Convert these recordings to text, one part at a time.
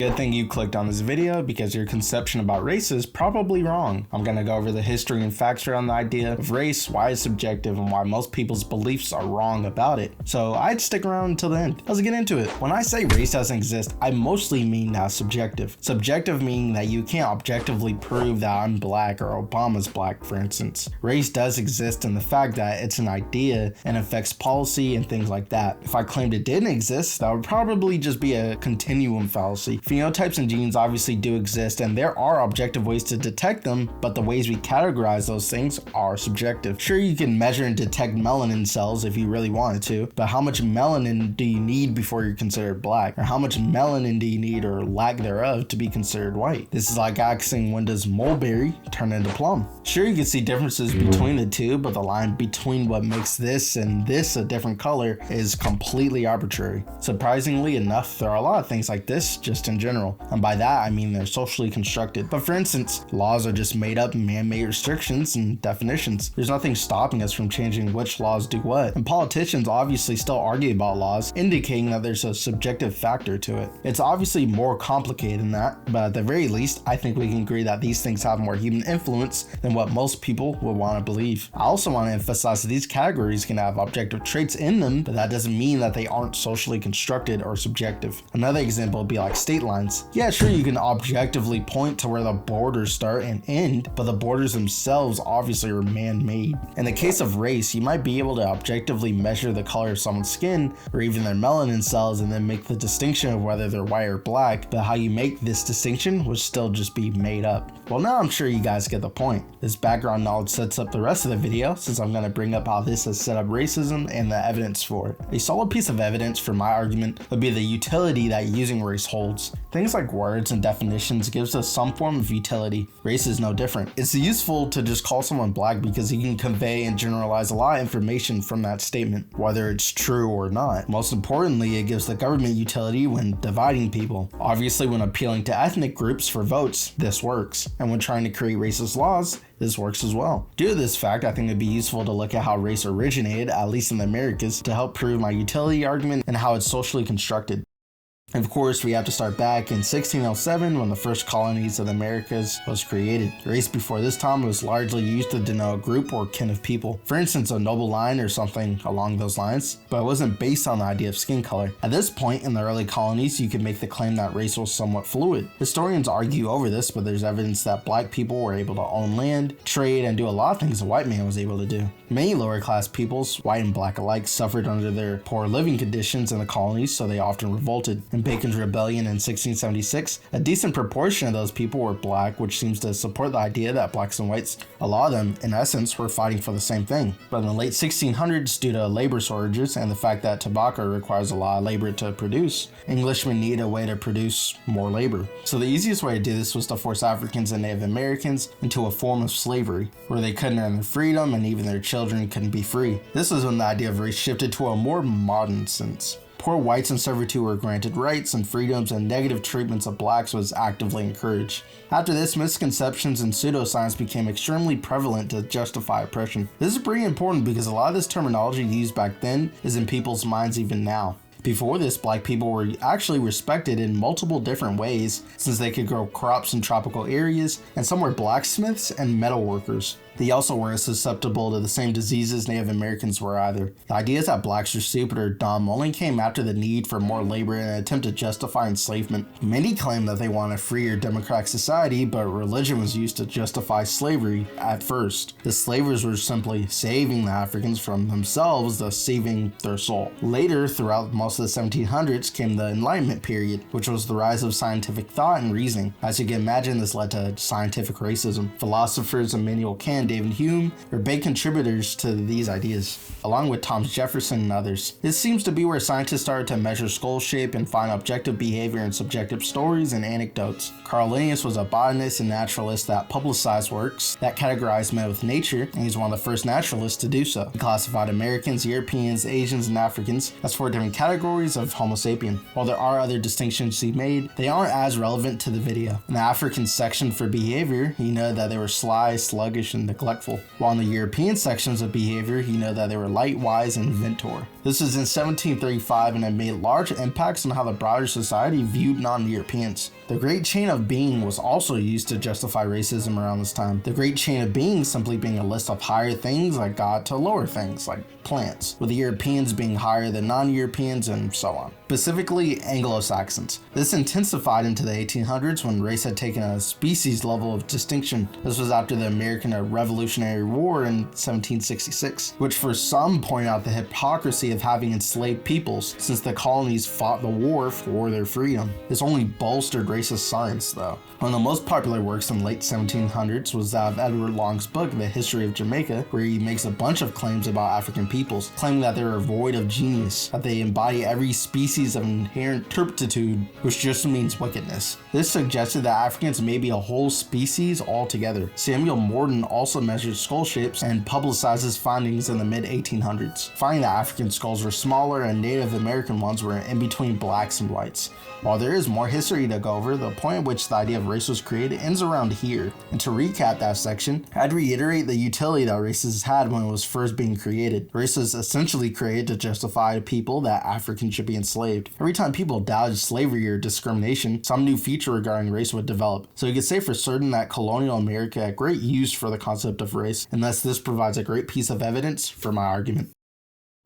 Good thing you clicked on this video because your conception about race is probably wrong. I'm going to go over the history and facts around the idea of race, why it's subjective, and why most people's beliefs are wrong about it. So I'd stick around until the end. Let's get into it. When I say race doesn't exist, I mostly mean that subjective. Subjective meaning that you can't objectively prove that I'm black or Obama's black, for instance. Race does exist in the fact that it's an idea and affects policy and things like that. If I claimed it didn't exist, that would probably just be a continuum fallacy. Phenotypes and genes obviously do exist, and there are objective ways to detect them, but the ways we categorize those things are subjective. Sure, you can measure and detect melanin cells if you really wanted to, but how much melanin do you need before you're considered black? Or how much melanin do you need or lack thereof to be considered white? This is like asking, when does mulberry turn into plum? Sure, you can see differences between the two, but the line between what makes this and this a different color is completely arbitrary. Surprisingly enough, there are a lot of things like this just in general, and by that I mean they're socially constructed. But for instance, laws are just made up man-made restrictions and definitions. There's nothing stopping us from changing which laws do what, and politicians obviously still argue about laws, indicating that there's a subjective factor to it. It's obviously more complicated than that, but at the very least, I think we can agree that these things have more human influence than what most people would want to believe. I also want to emphasize that these categories can have objective traits in them, but that doesn't mean that they aren't socially constructed or subjective. Another example would be like state lines. Yeah, sure, you can objectively point to where the borders start and end, but the borders themselves obviously are man-made. In the case of race, you might be able to objectively measure the color of someone's skin or even their melanin cells and then make the distinction of whether they're white or black, but how you make this distinction would still just be made up. Well, now I'm sure you guys get the point. This background knowledge sets up the rest of the video, since I'm going to bring up how this has set up racism and the evidence for it. A solid piece of evidence for my argument would be the utility that using race holds. Things like words and definitions gives us some form of utility. Race is no different. It's useful to just call someone black because you can convey and generalize a lot of information from that statement, whether it's true or not. Most importantly, it gives the government utility when dividing people. Obviously, when appealing to ethnic groups for votes, this works. And when trying to create racist laws, this works as well. Due to this fact, I think it'd be useful to look at how race originated, at least in the Americas, to help prove my utility argument and how it's socially constructed. Of course, we have to start back in 1607 when the first colonies of the Americas was created. Race before this time was largely used to denote a group or kin of people. For instance, a noble line or something along those lines, but it wasn't based on the idea of skin color. At this point in the early colonies, you could make the claim that race was somewhat fluid. Historians argue over this, but there's evidence that black people were able to own land, trade, and do a lot of things a white man was able to do. Many lower class peoples, white and black alike, suffered under their poor living conditions in the colonies, so they often revolted. In Bacon's Rebellion in 1676, a decent proportion of those people were black, which seems to support the idea that blacks and whites, a lot of them, in essence, were fighting for the same thing. But in the late 1600s, due to labor shortages and the fact that tobacco requires a lot of labor to produce, Englishmen needed a way to produce more labor. So the easiest way to do this was to force Africans and Native Americans into a form of slavery, where they couldn't earn their freedom and even their children couldn't be free. This is when the idea of race shifted to a more modern sense. Poor whites in servitude were granted rights and freedoms, and negative treatments of blacks was actively encouraged. After this, misconceptions and pseudoscience became extremely prevalent to justify oppression. This is pretty important because a lot of this terminology used back then is in people's minds even now. Before this, black people were actually respected in multiple different ways, since they could grow crops in tropical areas, and some were blacksmiths and metal workers. They also weren't susceptible to the same diseases Native Americans were either. The idea that blacks are stupid or dumb only came after the need for more labor in an attempt to justify enslavement. Many claim that they want a freer democratic society, but religion was used to justify slavery at first. The slavers were simply saving the Africans from themselves, thus saving their soul. Later, throughout most of the 1700s, came the Enlightenment period, which was the rise of scientific thought and reasoning. As you can imagine, this led to scientific racism. Philosophers Immanuel Kant, David Hume were big contributors to these ideas, along with Thomas Jefferson and others. This seems to be where scientists started to measure skull shape and find objective behavior in subjective stories and anecdotes. Carl Linnaeus was a botanist and naturalist that publicized works that categorized men with nature, and he's one of the first naturalists to do so. He classified Americans, Europeans, Asians, and Africans as 4 different categories of Homo sapien. While there are other distinctions he made, they aren't as relevant to the video. In the African section for behavior, he noted that they were sly, sluggish, and neglectful. While in the European sections of behavior, you know that they were light, wise, and inventor. This was in 1735 and it made large impacts on how the broader society viewed non-Europeans. The Great Chain of Being was also used to justify racism around this time. The Great Chain of Being simply being a list of higher things like God to lower things like plants, with the Europeans being higher than non-Europeans and so on. Specifically Anglo-Saxons. This intensified into the 1800s when race had taken a species level of distinction. This was after the American Revolutionary War in 1766, which for some point out the hypocrisy of having enslaved peoples since the colonies fought the war for their freedom. This only bolstered racist science though. One of the most popular works in the late 1700s was that of Edward Long's book, The History of Jamaica, where he makes a bunch of claims about African peoples, claiming that they are void of genius, that they embody every species of inherent turpitude, which just means wickedness. This suggested that Africans may be a whole species altogether. Samuel Morton also measured skull shapes and publicized his findings in the mid-1800s, finding that African skulls were smaller and Native American ones were in between blacks and whites. While there is more history to go over, the point at which the idea of race was created ends around here. And to recap that section, I'd reiterate the utility that races had when it was first being created. Race was essentially created to justify to people that Africans should be enslaved. Every time people doubted slavery or discrimination, some new feature regarding race would develop. So you could say for certain that colonial America had great use for the concept of race, and thus this provides a great piece of evidence for my argument.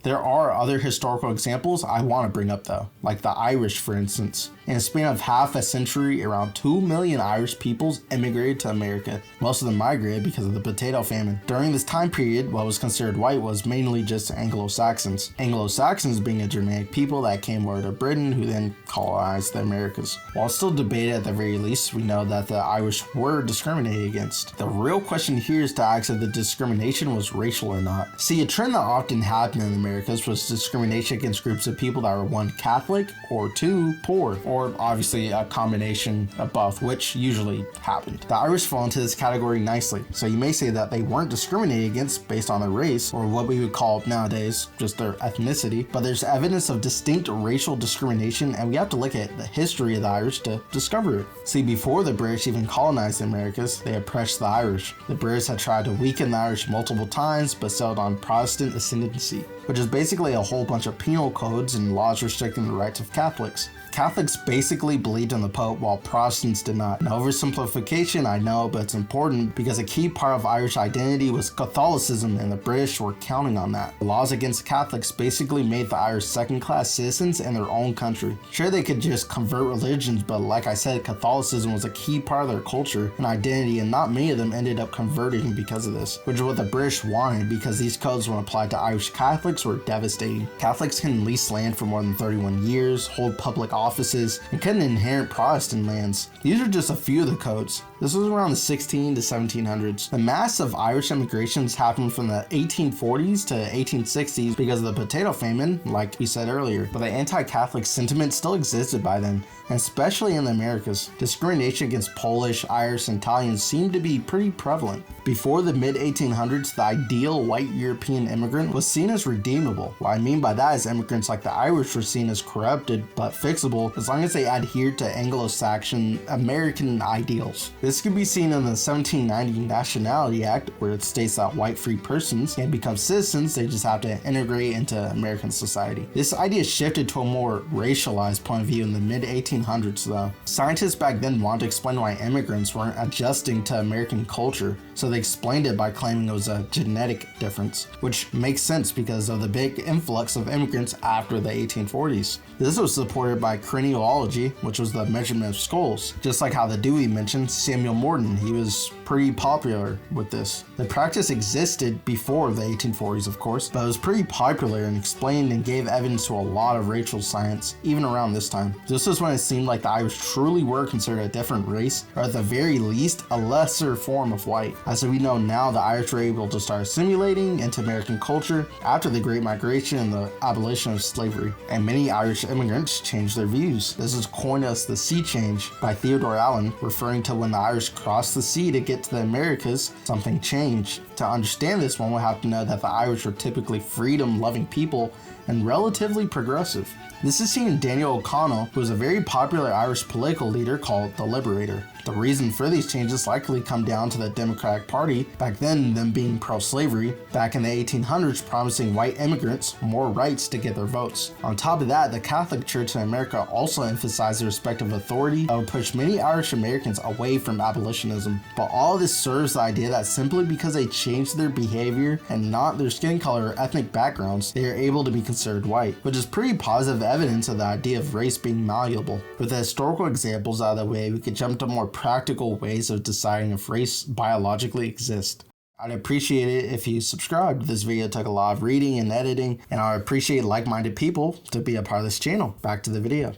There are other historical examples I want to bring up though, like the Irish for instance. In a span of half a century, around 2 million Irish peoples immigrated to America. Most of them migrated because of the potato famine. During this time period, what was considered white was mainly just Anglo-Saxons. Anglo-Saxons being a Germanic people that came over to Britain who then colonized the Americas. While still debated at the very least, we know that the Irish were discriminated against. The real question here is to ask if the discrimination was racial or not. See, a trend that often happened in the Americas was discrimination against groups of people that were 1, Catholic, or 2, poor, or obviously a combination of both, which usually happened. The Irish fall into this category nicely, so you may say that they weren't discriminated against based on their race, or what we would call nowadays just their ethnicity, but there's evidence of distinct racial discrimination, and we have to look at the history of the Irish to discover it. See, before the British even colonized the Americas, they oppressed the Irish. The British had tried to weaken the Irish multiple times, but settled on Protestant ascendancy, which is basically a whole bunch of penal codes and laws restricting the rights of Catholics. Catholics basically believed in the Pope while Protestants did not. An oversimplification, I know, but it's important because a key part of Irish identity was Catholicism and the British were counting on that. The laws against Catholics basically made the Irish second-class citizens in their own country. Sure, they could just convert religions, but like I said, Catholicism was a key part of their culture and identity, and not many of them ended up converting because of this, which is what the British wanted because these codes when applied to Irish Catholics were devastating. Catholics can lease land for more than 31 years, hold public offices, and couldn't inherit Protestant lands. These are just a few of the codes. This was around the 16 to 1700s. The massive Irish immigrations happened from the 1840s to 1860s because of the potato famine, like we said earlier, but the anti-Catholic sentiment still existed by then, and especially in the Americas. Discrimination against Polish, Irish, and Italians seemed to be pretty prevalent. Before the mid-1800s, the ideal white European immigrant was seen as redeemable. What I mean by that is immigrants like the Irish were seen as corrupted but fixable as long as they adhered to Anglo-Saxon American ideals. This can be seen in the 1790 Nationality Act, where it states that white free persons can become citizens, they just have to integrate into American society. This idea shifted to a more racialized point of view in the mid-1800s though. Scientists back then wanted to explain why immigrants weren't adjusting to American culture, so they explained it by claiming it was a genetic difference, which makes sense because of the big influx of immigrants after the 1840s. This was supported by craniology, which was the measurement of skulls. Just like how the Dewey mentioned, Samuel Morton, he was pretty popular with this. The practice existed before the 1840s, of course, but it was pretty popular and explained and gave evidence to a lot of racial science, even around this time. This was when it seemed like the Irish truly were considered a different race, or at the very least, a lesser form of white. As we know now, the Irish were able to start assimilating into American culture after the Great Migration and the abolition of slavery, and many Irish immigrants changed their views. This is coined as the Sea Change by Theodore Allen, referring to when the Irish crossed the sea to get to the Americas, something changed. To understand this, one would have to know that the Irish were typically freedom-loving people and relatively progressive. This is seen in Daniel O'Connell, who was a very popular Irish political leader called the Liberator. The reason for these changes likely come down to the Democratic Party, back then them being pro-slavery, back in the 1800s promising white immigrants more rights to get their votes. On top of that, the Catholic Church in America also emphasized the respect of authority that would push many Irish Americans away from abolitionism. But all of this serves the idea that simply because they changed their behavior and not their skin color or ethnic backgrounds, they are able to be considered white, which is pretty positive evidence of the idea of race being malleable. With the historical examples out of the way, we could jump to more practical ways of deciding if race biologically exists. I'd appreciate it if you subscribed. This video took a lot of reading and editing, and I would appreciate like-minded people to be a part of this channel. Back to the video.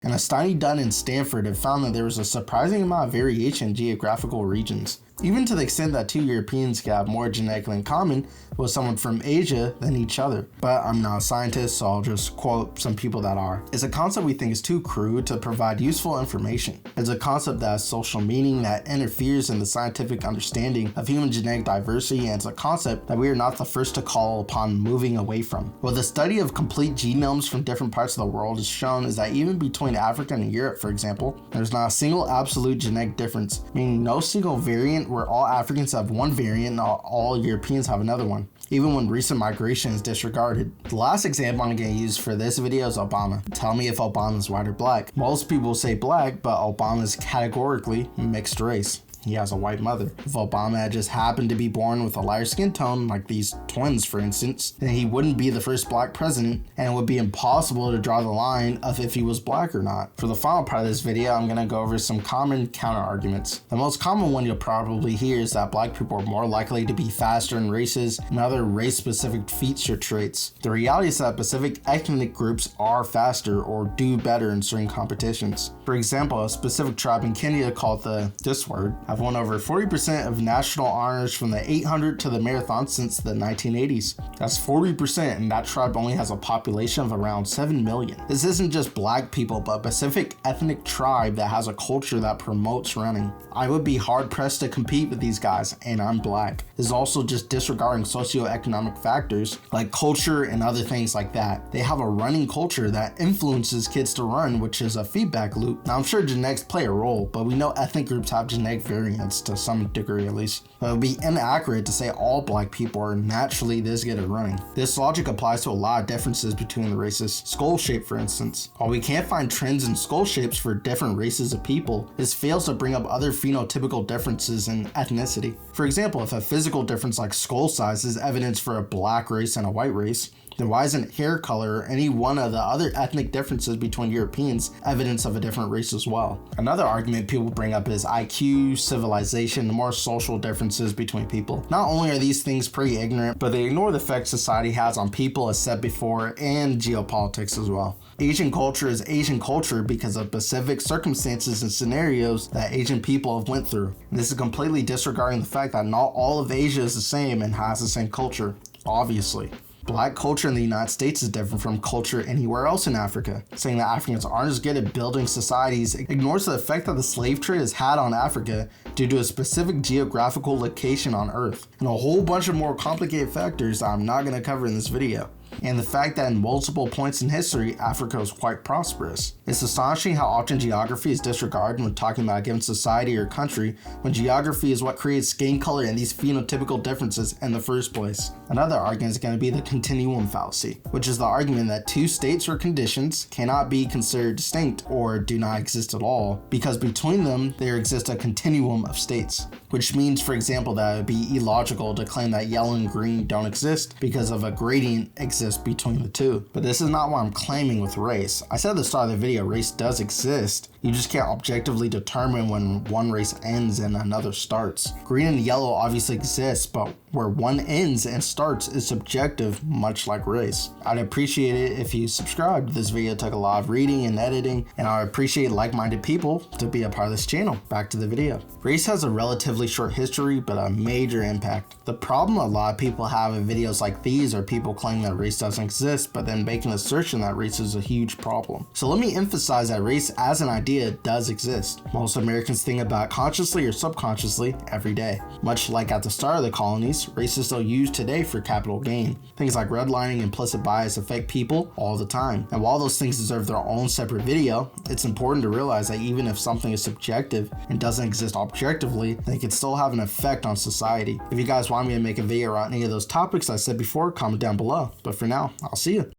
And a study done in Stanford have found that there was a surprising amount of variation in geographical regions, even to the extent that two Europeans could have more genetically in common with someone from Asia than each other. But I'm not a scientist, so I'll just quote some people that are. It's a concept we think is too crude to provide useful information. It's a concept that has social meaning that interferes in the scientific understanding of human genetic diversity, and it's a concept that we are not the first to call upon moving away from. What the study of complete genomes from different parts of the world has shown is that even between Africa and Europe, for example, there's not a single absolute genetic difference, meaning no single variant where all Africans have one variant and all Europeans have another one, even when recent migration is disregarded. The last example I'm going to use for this video is Obama. Tell me if Obama is white or black. Most people say black, but Obama is categorically mixed race. He has a white mother. If Obama had just happened to be born with a lighter skin tone, like these twins for instance, then he wouldn't be the first black president, and it would be impossible to draw the line of if he was black or not. For the final part of this video, I'm going to go over some common counter arguments. The most common one you'll probably hear is that black people are more likely to be faster in races and other race-specific feature traits. The reality is that specific ethnic groups are faster or do better in certain competitions. For example, a specific tribe in Kenya called this word have won over 40% of national honors from the 800 to the marathon since the 1980s. That's 40%, and that tribe only has a population of around 7 million. This isn't just black people, but a Pacific ethnic tribe that has a culture that promotes running. I would be hard pressed to compete with these guys, and I'm black. This is also just disregarding socioeconomic factors like culture and other things like that. They have a running culture that influences kids to run, which is a feedback loop. Now I'm sure genetics play a role, but we know ethnic groups have genetic variance to some degree at least. But it would be inaccurate to say all black people are naturally this good at running. This logic applies to a lot of differences between the races. Skull shape, for instance. While we can't find trends in skull shapes for different races of people, this fails to bring up other phenotypical differences in ethnicity. For example, if a physical difference like skull size is evidence for a black race and a white race, then why isn't hair color or any one of the other ethnic differences between Europeans evidence of a different race as well? Another argument people bring up is IQ, civilization, and more social differences between people. Not only are these things pretty ignorant, but they ignore the effect society has on people, as said before, and geopolitics as well. Asian culture is Asian culture because of specific circumstances and scenarios that Asian people have went through. And this is completely disregarding the fact that not all of Asia is the same and has the same culture, obviously. Black culture in the United States is different from culture anywhere else in Africa. Saying that Africans aren't as good at building societies ignores the effect that the slave trade has had on Africa due to a specific geographical location on Earth, and a whole bunch of more complicated factors that I'm not going to cover in this video. And the fact that in multiple points in history, Africa was quite prosperous. It's astonishing how often geography is disregarded when talking about a given society or country, when geography is what creates skin color and these phenotypical differences in the first place. Another argument is going to be the continuum fallacy, which is the argument that two states or conditions cannot be considered distinct or do not exist at all, because between them there exists a continuum of states. Which means, for example, that it would be illogical to claim that yellow and green don't exist because of a gradient exists between the two. But this is not what I'm claiming with race. I said at the start of the video, race does exist. You just can't objectively determine when one race ends and another starts. Green and yellow obviously exist, but where one ends and starts is subjective, much like race. I'd appreciate it if you subscribed. This video took a lot of reading and editing, and I appreciate like-minded people to be a part of this channel. Back to the video. Race has a relatively short history, but a major impact. The problem a lot of people have in videos like these are people claiming that race doesn't exist, but then making the assertion that race is a huge problem. So let me emphasize that race as an idea idea does exist. Most Americans think about it consciously or subconsciously every day. Much like at the start of the colonies, race is still used today for capital gain. Things like redlining and implicit bias affect people all the time. And while those things deserve their own separate video, it's important to realize that even if something is subjective and doesn't exist objectively, they can still have an effect on society. If you guys want me to make a video on any of those topics I said before, comment down below. But for now, I'll see you.